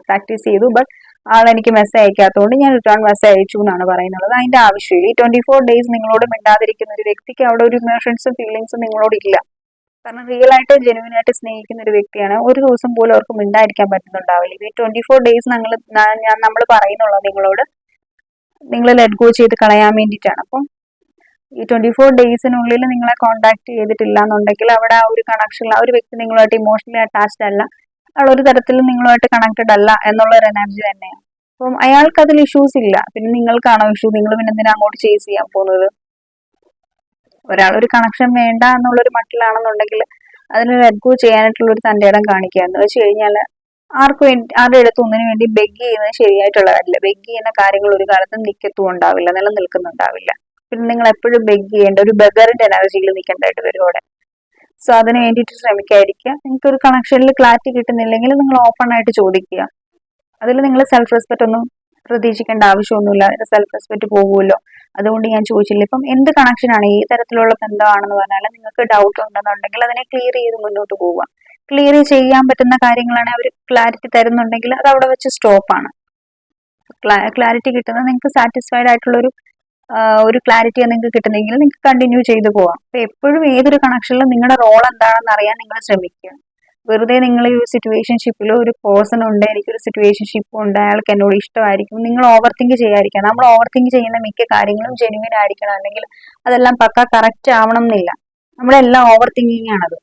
practice ചെയ്തു, ബട്ട് ആളെനിക്ക് മെസ്സേജ് അയക്കാത്തതുകൊണ്ട് ഞാൻ റിട്ടേൺ മെസ്സേജ് അയച്ചു എന്നാണ് പറയുന്നത്. അതിന്റെ ആവശ്യമില്ല. ഈ 24 days നിങ്ങളോട് മിണ്ടാതിരിക്കുന്ന ഒരു വ്യക്തിക്ക് അവിടെ ഒരു ഇമോഷൻസും ഫീലിങ്സും നിങ്ങളോട് ഇല്ല. കാരണം റിയൽ ആയിട്ട് ജെനുവിൻ ആയിട്ട് സ്നേഹിക്കുന്ന ഒരു വ്യക്തിയാണ്. ഒരു ദിവസം പോലും അവർക്ക് മിണ്ടായിരിക്കാൻ പറ്റുന്നുണ്ടാവില്ല. ഈ 24 days നമ്മൾ പറയുന്നുള്ളൂ നിങ്ങളോട്, നിങ്ങൾ ലെറ്റ് ഗോ ചെയ്ത് കളയാൻ വേണ്ടിയിട്ടാണ്. അപ്പം ഈ 24 daysനുള്ളിൽ നിങ്ങളെ കോണ്ടാക്ട് ചെയ്തിട്ടില്ല എന്നുണ്ടെങ്കിൽ അവിടെ ആ ഒരു കണക്ഷൻ, ആ ഒരു വ്യക്തി നിങ്ങളുമായിട്ട് ഇമോഷണലി അറ്റാച്ച്ഡ് അല്ല, അയാൾ ഒരു തരത്തിലും നിങ്ങളുമായിട്ട് കണക്റ്റഡ് അല്ല എന്നുള്ള ഒരു എനർജി തന്നെയാണ്. അപ്പം അയാൾക്ക് അതിൽ ഇഷ്യൂസ് ഇല്ല. പിന്നെ നിങ്ങൾക്കാണോ ഇഷ്യൂ? നിങ്ങൾ പിന്നെ എന്തിനാ അങ്ങോട്ട് ചേസ് ചെയ്യാൻ പോകുന്നത്? ഒരാളൊരു കണക്ഷൻ വേണ്ട എന്നുള്ളൊരു മട്ടിലാണെന്നുണ്ടെങ്കിൽ അതിന് ലെറ്റ് ഗോ ചെയ്യാനായിട്ടുള്ള ഒരു തന്റെ ഇടം കാണിക്കുക. എന്ന് വെച്ച് കഴിഞ്ഞാൽ ആരുടെ അടുത്ത് ഒന്നിനു വേണ്ടി ബെഗ് ചെയ്യുന്നത് ശരിയായിട്ടുള്ള കാര്യമില്ല. ബെഗ് ചെയ്യുന്ന കാര്യങ്ങൾ ഒരു കാലത്തും നിൽക്കത്തും ഉണ്ടാവില്ല, നിലനിൽക്കുന്നുണ്ടാവില്ല. പിന്നെ നിങ്ങൾ എപ്പോഴും ബെഗ് ചെയ്യേണ്ട ഒരു ബഗറിന്റെ എനർജിയിൽ നിൽക്കേണ്ടതായിട്ട് വരും അവിടെ. സോ അതിന് വേണ്ടിയിട്ട് ശ്രമിക്കാതിരിക്കുക. നിങ്ങൾക്ക് ഒരു കണക്ഷനിൽ ക്ലാരിറ്റി കിട്ടുന്നില്ലെങ്കിൽ നിങ്ങൾ ഓപ്പൺ ആയിട്ട് ചോദിക്കുക. അതിൽ നിങ്ങൾ സെൽഫ് റെസ്പെക്ട് ഒന്നും പ്രതീക്ഷിക്കേണ്ട ആവശ്യമൊന്നുമില്ല. അതിന്റെ സെൽഫ് റെസ്പെക്ട് പോകുമല്ലോ, അതുകൊണ്ട് ഞാൻ ചോദിച്ചില്ല. ഇപ്പം എന്ത് കണക്ഷനാണ്, ഈ തരത്തിലുള്ള ബന്ധമാണെന്ന് പറഞ്ഞാൽ നിങ്ങൾക്ക് ഡൗട്ട് ഉണ്ടെന്നുണ്ടെങ്കിൽ അതിനെ ക്ലിയർ ചെയ്ത് മുന്നോട്ട് പോവുക. ക്ലിയർ ചെയ്യാൻ പറ്റുന്ന കാര്യങ്ങളാണ് അവർ ക്ലാരിറ്റി തരുന്നുണ്ടെങ്കിൽ അത് അവിടെ വെച്ച് സ്റ്റോപ്പാണ്. ക്ലാരിറ്റി കിട്ടുന്നത് നിങ്ങൾക്ക് സാറ്റിസ്ഫൈഡ് ആയിട്ടുള്ള ഒരു ക്ലാരിറ്റിയാണ് നിങ്ങൾക്ക് കിട്ടുന്നെങ്കിൽ നിങ്ങൾക്ക് കണ്ടിന്യൂ ചെയ്തു പോവാം. അപ്പൊ എപ്പോഴും ഏതൊരു കണക്ഷനിലും നിങ്ങളുടെ റോൾ എന്താണെന്ന് അറിയാൻ നിങ്ങൾ ശ്രമിക്കുക. വെറുതെ നിങ്ങൾ ഈ ഒരു സിറ്റുവേഷൻഷിപ്പിൽ ഒരു പേഴ്സൺ ഉണ്ട്, എനിക്കൊരു സിറ്റുവേഷൻഷിപ്പ് ഉണ്ട്, അയാൾക്ക് എന്നോട് ഇഷ്ടമായിരിക്കും, നിങ്ങൾ ഓവർ തിങ്ക് ചെയ്യാതിരിക്കുക. നമ്മൾ ഓവർ തിങ്ക് ചെയ്യുന്ന മിക്ക കാര്യങ്ങളും ജെനുവിൻ ആയിരിക്കണം, അല്ലെങ്കിൽ അതെല്ലാം പക്ക കറക്റ്റ് ആവണം എന്നില്ല. നമ്മളെല്ലാം ഓവർ തിങ്കിങ് ആണത്.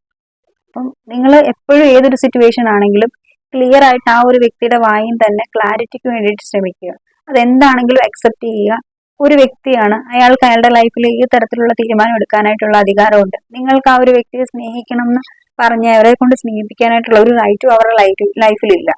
അപ്പം നിങ്ങൾ എപ്പോഴും ഏതൊരു സിറ്റുവേഷൻ ആണെങ്കിലും ക്ലിയർ ആയിട്ട് ആ ഒരു വ്യക്തിയുടെ വായും തന്നെ ക്ലാരിറ്റിക്ക് വേണ്ടിയിട്ട് ശ്രമിക്കുക. അതെന്താണെങ്കിലും അക്സെപ്റ്റ് ചെയ്യുക. ഒരു വ്യക്തിയാണ്, അയാൾക്ക് അയാളുടെ ലൈഫിൽ ഈ തരത്തിലുള്ള തീരുമാനം എടുക്കാനായിട്ടുള്ള അധികാരമുണ്ട്. നിങ്ങൾക്ക് ആ ഒരു വ്യക്തിയെ സ്നേഹിക്കണം എന്ന് പറഞ്ഞ് അവരെ കൊണ്ട് സ്നേഹിപ്പിക്കാനായിട്ടുള്ള ഒരു റൈറ്റും അവരുടെ ലൈഫിലില്ല.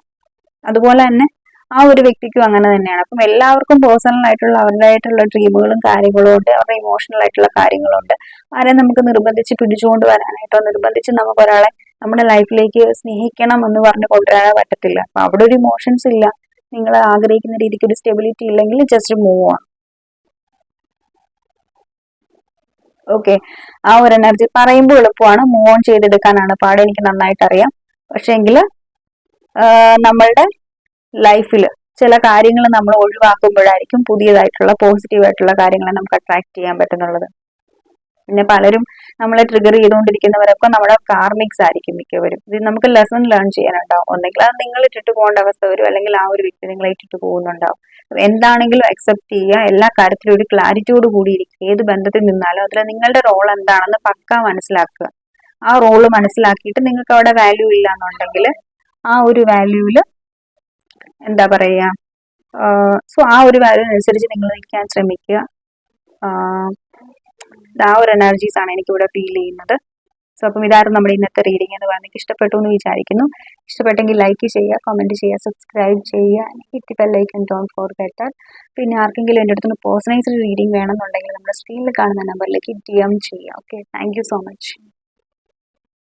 അതുപോലെ തന്നെ ആ ഒരു വ്യക്തിക്കും അങ്ങനെ തന്നെയാണ്. അപ്പം എല്ലാവർക്കും പേഴ്സണൽ ആയിട്ടുള്ള അവരുടേതായിട്ടുള്ള ഡ്രീമുകളും കാര്യങ്ങളും ഉണ്ട്, അവരുടെ ഇമോഷണൽ ആയിട്ടുള്ള കാര്യങ്ങളുണ്ട്. ആരെ നമുക്ക് നിർബന്ധിച്ച് പിടിച്ചുകൊണ്ട് വരാനായിട്ടോ നിർബന്ധിച്ച് നമുക്ക് ഒരാളെ നമ്മുടെ ലൈഫിലേക്ക് സ്നേഹിക്കണം എന്ന് പറഞ്ഞ് കൊണ്ടുവരാൻ പറ്റത്തില്ല. അപ്പൊ അവിടെ ഒരു ഇമോഷൻസ് ഇല്ല, നിങ്ങൾ ആഗ്രഹിക്കുന്ന രീതിക്ക് ഒരു സ്റ്റെബിലിറ്റി ഇല്ലെങ്കിൽ ജസ്റ്റ് മൂവ് ഓൺ. ഓക്കെ, ആ ഒരു എനർജി പറയുമ്പോൾ എളുപ്പമാണ്, മൂവ് ഓൺ ചെയ്തെടുക്കാനാണ് പാട്, എനിക്ക് നന്നായിട്ട് അറിയാം. പക്ഷേങ്കിൽ നമ്മളുടെ ലൈഫിൽ ചില കാര്യങ്ങൾ നമ്മൾ ഒഴിവാക്കുമ്പോഴായിരിക്കും പുതിയതായിട്ടുള്ള പോസിറ്റീവായിട്ടുള്ള കാര്യങ്ങളെ നമുക്ക് അട്രാക്ട് ചെയ്യാൻ പറ്റുന്നുള്ളത്. പിന്നെ പലരും നമ്മളെ ട്രിഗർ ചെയ്തുകൊണ്ടിരിക്കുന്നവരൊക്കെ നമ്മുടെ കാർമിക്സ് ആയിരിക്കും മിക്കവരും. ഇത് നമുക്ക് ലെസൺ ലേൺ ചെയ്യാനുണ്ടാവും. ഒന്നെങ്കിൽ അത് നിങ്ങൾ ഇട്ടിട്ട് പോകേണ്ട അവസ്ഥ വരും, അല്ലെങ്കിൽ ആ ഒരു വ്യക്തി നിങ്ങളെ ഇട്ടിട്ട് പോകുന്നുണ്ടാവും. എന്താണെങ്കിലും അക്സെപ്റ്റ് ചെയ്യുക. എല്ലാ കാര്യത്തിലും ഒരു ക്ലാരിറ്റിയോട് കൂടിയിരിക്കുക. ഏത് ബന്ധത്തിൽ നിന്നാലും അതിൽ നിങ്ങളുടെ റോൾ എന്താണെന്ന് പക്ക മനസ്സിലാക്കുക. ആ റോള് മനസ്സിലാക്കിയിട്ട് നിങ്ങൾക്ക് അവിടെ വാല്യൂ ഇല്ല എന്നുണ്ടെങ്കിൽ ആ ഒരു വാല്യൂവില് എന്താ പറയുക, സോ ആ ഒരു വാല്യൂ അനുസരിച്ച് നിങ്ങൾ നിൽക്കാൻ ശ്രമിക്കുക. ആ ഒരു എനർജീസ് ആണ് എനിക്കിവിടെ ഫീൽ ചെയ്യുന്നത്. സോ അപ്പം ഇതായിരുന്നു നമ്മുടെ ഇന്നത്തെ റീഡിംഗ് എന്ന് പറഞ്ഞാൽ ഇഷ്ടപ്പെട്ടു എന്ന് വിചാരിക്കുന്നു. ഇഷ്ടപ്പെട്ടെങ്കിൽ ലൈക്ക് ചെയ്യുക, കമൻറ്റ് ചെയ്യുക, സബ്സ്ക്രൈബ് ചെയ്യുക, hit bell icon don't forget. പിന്നെ ആർക്കെങ്കിലും എൻ്റെ അടുത്ത് പേഴ്സണലൈസ്ഡ് റീഡിംഗ് വേണമെന്നുണ്ടെങ്കിൽ നമ്മുടെ സ്ക്രീനിൽ കാണുന്ന നമ്പറിലേക്ക് DM ചെയ്യുക. Okay, thank you so much.